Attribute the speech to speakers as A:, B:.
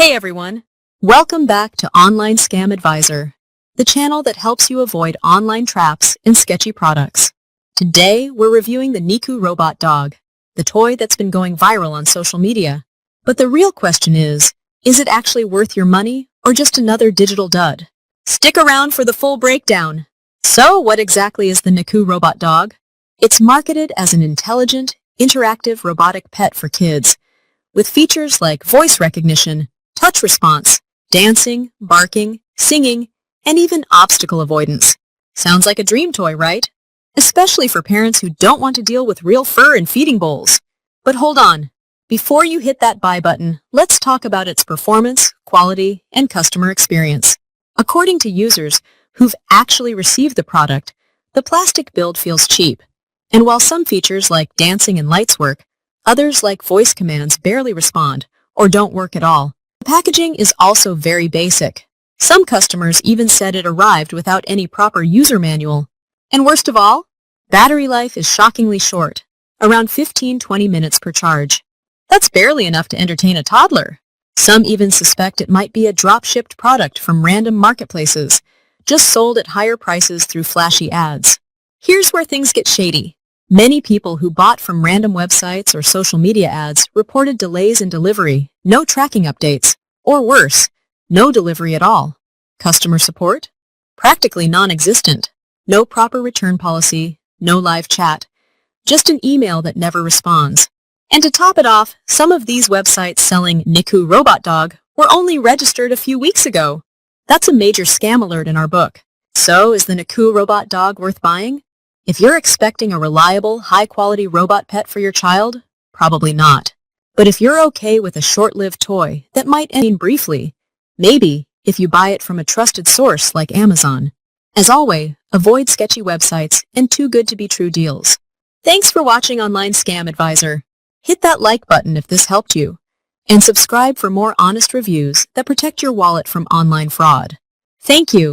A: Hey everyone! Welcome back to Online Scam Advisor, the channel that helps you avoid online traps and sketchy products. Today, we're reviewing the Nicoo Robot Dog, the toy that's been going viral on social media. But the real question is it actually worth your money or just another digital dud? Stick around for the full breakdown. So, what exactly is the Nicoo Robot Dog? It's marketed as an intelligent, interactive robotic pet for kids, with features like voice recognition, touch response, dancing, barking, singing, and even obstacle avoidance. Sounds like a dream toy, right? Especially for parents who don't want to deal with real fur and feeding bowls. But hold on. Before you hit that buy button, let's talk about its performance, quality, and customer experience. According to users who've actually received the product, the plastic build feels cheap. And while some features like dancing and lights work, others like voice commands barely respond or don't work at all. The packaging is also very basic. Some customers even said it arrived without any proper user manual. And worst of all, battery life is shockingly short, around 15-20 minutes per charge. That's barely enough to entertain a toddler. Some even suspect it might be a drop-shipped product from random marketplaces, just sold at higher prices through flashy ads. Here's where things get shady. Many people who bought from random websites or social media ads reported delays in delivery, no tracking updates, or worse, no delivery at all. Customer support? Practically non-existent. No proper return policy, no live chat, just an email that never responds. And to top it off, some of these websites selling Nicoo Robot Dog were only registered a few weeks ago. That's a major scam alert in our book. So, is the Nicoo Robot Dog worth buying? If you're expecting a reliable, high-quality robot pet for your child, probably not. But if you're okay with a short-lived toy that might end briefly, maybe if you buy it from a trusted source like Amazon. As always, avoid sketchy websites and too good to be true deals. Thanks for watching Online Scam Advisor. Hit that like button if this helped you, and subscribe for more honest reviews that protect your wallet from online fraud. Thank you.